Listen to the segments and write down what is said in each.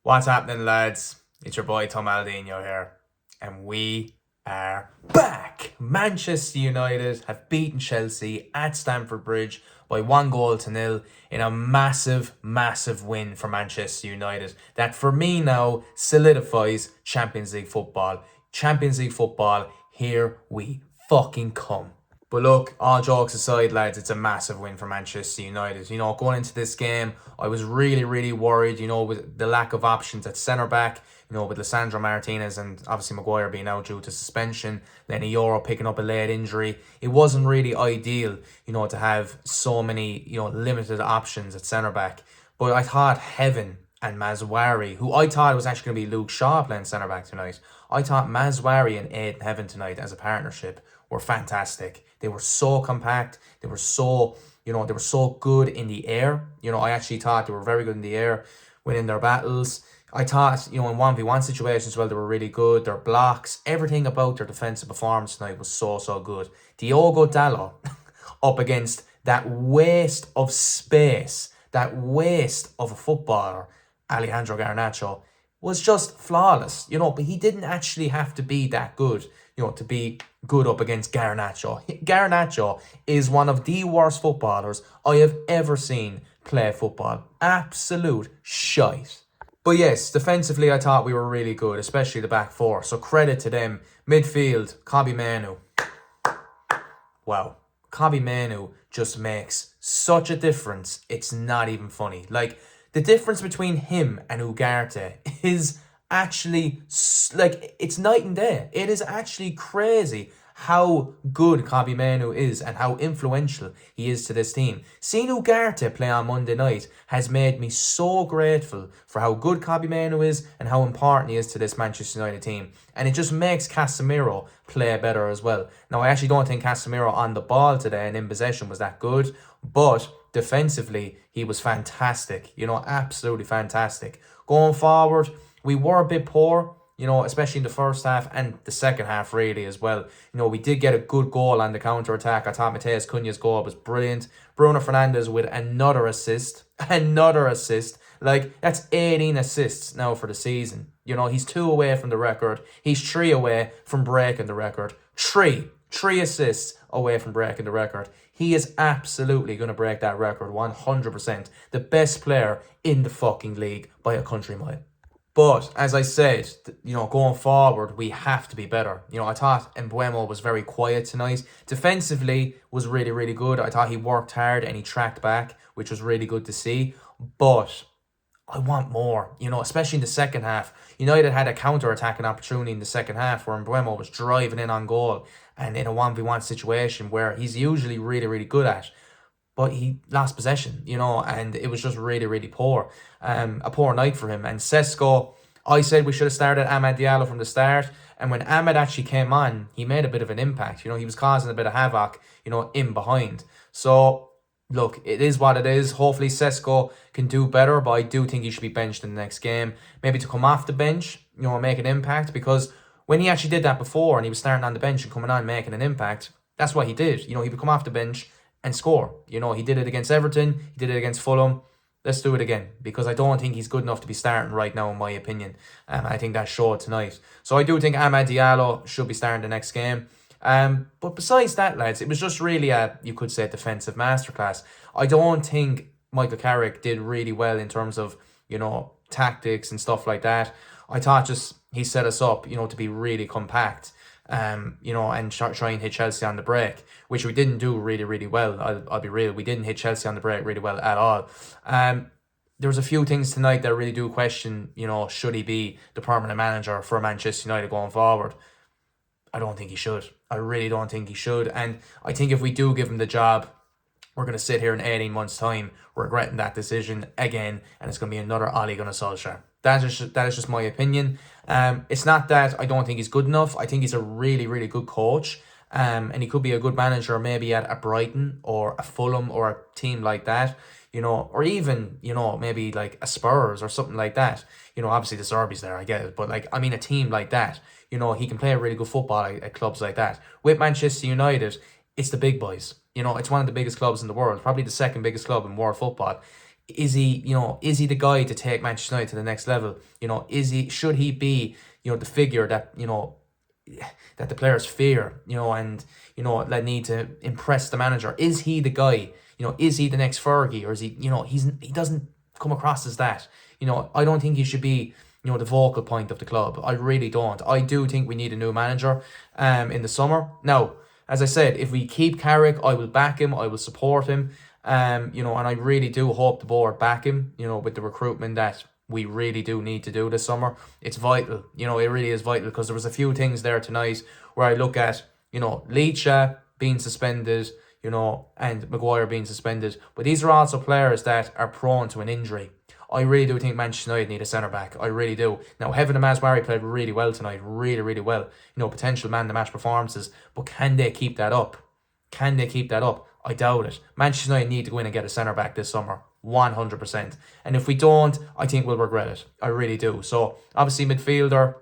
What's happening, lads? It's your boy Tom Aldino here, and we are back. Manchester United have beaten Chelsea at Stamford Bridge by 1-0 in a massive, massive win for Manchester United. That for me now solidifies Champions League football. Champions League football, here we fucking come. But look, all jokes aside, lads, it's a massive win for Manchester United. Going into this game, I was really, really worried, with the lack of options at centre-back, with Lisandro Martinez and obviously Maguire being out due to suspension, Lenny Euro picking up a late injury. It wasn't really ideal, to have so many, limited options at centre-back. But I thought Heaven and Mazwari, who I thought was actually going to be Luke Shaw playing centre-back tonight. I thought Mazwari and Aiden Heaven tonight as a partnership were fantastic. They were so compact. They were so, they were so good in the air. I actually thought they were very good in the air, winning their battles. I thought, in 1v1 situations, well, they were really good. Their blocks, everything about their defensive performance tonight was so, so good. Diogo Dalot up against that waste of space, that waste of a footballer, Alejandro Garnacho, was just flawless, but he didn't actually have to be that good, to be good up against Garnacho. Garnacho is one of the worst footballers I have ever seen play football. Absolute shite. But yes, defensively I thought we were really good, especially the back four. So credit to them. Midfield, Kobbie Mainoo. Wow. Kobbie Mainoo just makes such a difference. It's not even funny. Like, the difference between him and Ugarte is actually, it's night and day. It is actually crazy how good Kobbie Mainoo is and how influential he is to this team. Seeing Ugarte play on Monday night has made me so grateful for how good Kobbie Mainoo is and how important he is to this Manchester United team. And it just makes Casemiro play better as well. Now, I actually don't think Casemiro on the ball today and in possession was that good, but defensively, he was fantastic. Absolutely fantastic. Going forward, we were a bit poor, especially in the first half and the second half really as well. We did get a good goal on the counter-attack. I thought Mateus Cunha's goal was brilliant. Bruno Fernandes with another assist. Another assist. Like, that's 18 assists now for the season. He's 2 away from the record. He's 3 away from breaking the record. Three assists away from breaking the record. He is absolutely going to break that record 100%. The best player in the fucking league by a country mile. But, as I said, going forward, we have to be better. I thought Mbeumo was very quiet tonight. Defensively was really, really good. I thought he worked hard and he tracked back, which was really good to see. But I want more, especially in the second half. United had a counter-attacking opportunity in the second half where Mbeumo was driving in on goal and in a 1v1 situation where he's usually really, really good at. But he lost possession, and it was just really, really poor. A poor night for him. And Sesko, I said we should have started Amad Diallo from the start. And when Amad actually came on, he made a bit of an impact. He was causing a bit of havoc, in behind. So, look, it is what it is. Hopefully Sesko can do better, but I do think he should be benched in the next game. Maybe to come off the bench, make an impact. Because when he actually did that before and he was starting on the bench and coming on making an impact, that's what he did. He would come off the bench and score. He did it against Everton. He did it against Fulham. Let's do it again, because I don't think he's good enough to be starting right now, in my opinion. I think that showed tonight. So I do think Amad Diallo should be starting the next game. But besides that, lads, it was just really a, you could say, defensive masterclass. I don't think Michael Carrick did really well in terms of, tactics and stuff like that. I thought just he set us up, to be really compact. And try and hit Chelsea on the break, which we didn't do really, really well. I'll be real. We didn't hit Chelsea on the break really well at all. There was a few things tonight that I really do question, should he be the permanent manager for Manchester United going forward? I don't think he should. I really don't think he should. And I think if we do give him the job, we're going to sit here in 18 months' time regretting that decision again, and it's going to be another Ole Gunnar Solskjaer. That is just my opinion. It's not that I don't think he's good enough. I think he's a really, really good coach. And he could be a good manager maybe at a Brighton or a Fulham or a team like that, or even, maybe like a Spurs or something like that. Obviously the Serbies there, I get it. But a team like that, he can play a really good football at clubs like that. With Manchester United, it's the big boys. It's one of the biggest clubs in the world, probably the second biggest club in world football. Is he the guy to take Manchester United to the next level? Should he be, the figure that, that the players fear, and, that need to impress the manager? Is he the guy? Is he the next Fergie? Or is he, he doesn't come across as that. I don't think he should be, the vocal point of the club. I really don't. I do think we need a new manager in the summer. Now, as I said, if we keep Carrick, I will back him. I will support him. And I really do hope the board back him, with the recruitment that we really do need to do this summer. It's vital. It really is vital, because there was a few things there tonight where I look at, Leacha being suspended, and Maguire being suspended. But these are also players that are prone to an injury. I really do think Manchester United need a centre-back. I really do. Now, Heaven Maswari played really well tonight. Really, really well. Potential man-to-match performances. But can they keep that up? Can they keep that up? I doubt it. Manchester United need to go in and get a centre-back this summer. 100%. And if we don't, I think we'll regret it. I really do. So, obviously, midfielder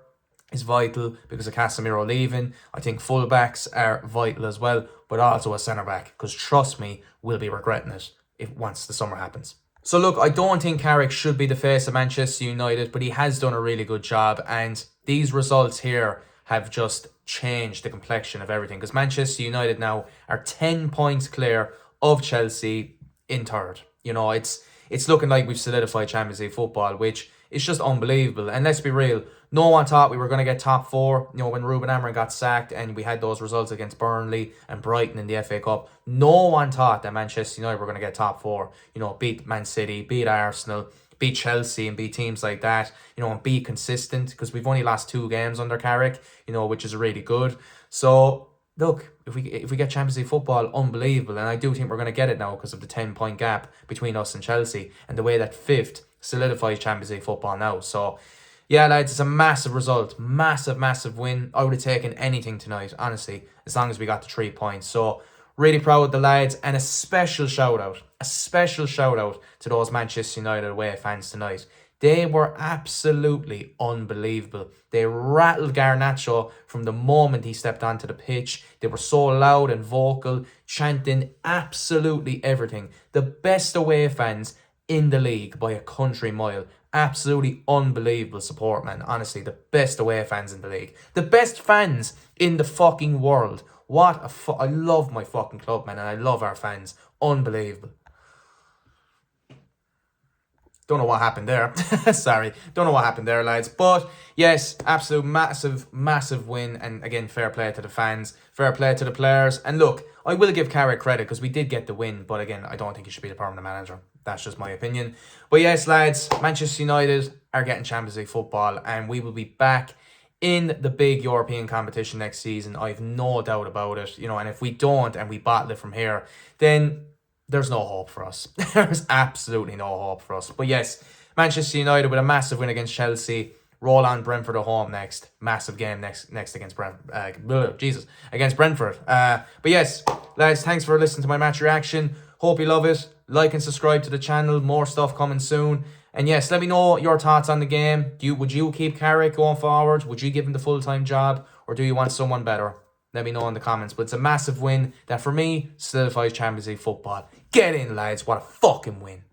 is vital because of Casemiro leaving. I think fullbacks are vital as well, but also a centre-back, because trust me, we'll be regretting it once the summer happens. So look, I don't think Carrick should be the face of Manchester United, but he has done a really good job, and these results here have just changed the complexion of everything, because Manchester United now are 10 points clear of Chelsea in third. It's looking like we've solidified Champions League football, which is just unbelievable. And let's be real, no one thought we were going to get top four. When Ruben Amorim got sacked and we had those results against Burnley and Brighton in the FA Cup, no one thought that Manchester United were going to get top four. Beat Man City, beat Arsenal, beat Chelsea, and beat teams like that, and be consistent, because we've only lost 2 games under Carrick, which is really good. So look, if we get Champions League football, unbelievable. And I do think we're going to get it now because of the 10-point gap between us and Chelsea, and the way that 5th solidifies Champions League football now. So yeah, lads, it's a massive result. Massive win. I would have taken anything tonight, honestly, as long as we got the 3 points. So really proud of the lads, and a special shout out to those Manchester United away fans tonight. They were absolutely unbelievable. They rattled Garnacho from the moment he stepped onto the pitch. They were so loud and vocal, chanting absolutely everything. The best away fans in the league by a country mile. Absolutely unbelievable support, man. Honestly, the best away fans in the league. The best fans in the fucking world. I love my fucking club, man, and I love our fans. Unbelievable. Don't know what happened there. Sorry. Don't know what happened there, lads. But yes, absolute massive win. And again, fair play to the fans. Fair play to the players. And look, I will give Carrick credit because we did get the win. But again, I don't think he should be the permanent manager. That's just my opinion. But yes, lads, Manchester United are getting Champions League football. And we will be back in the big European competition next season. I have no doubt about it. And if we don't and we battle it from here, then there's no hope for us. There's absolutely no hope for us. But yes, Manchester United with a massive win against Chelsea. Roll on Brentford at home next. Massive game next against against Brentford. But yes, lads, thanks for listening to my match reaction. Hope you love it. Like and subscribe to the channel. More stuff coming soon. And yes, let me know your thoughts on the game. Would you keep Carrick going forward? Would you give him the full-time job? Or do you want someone better? Let me know in the comments. But it's a massive win that, for me, solidifies Champions League football. Get in, lads. What a fucking win.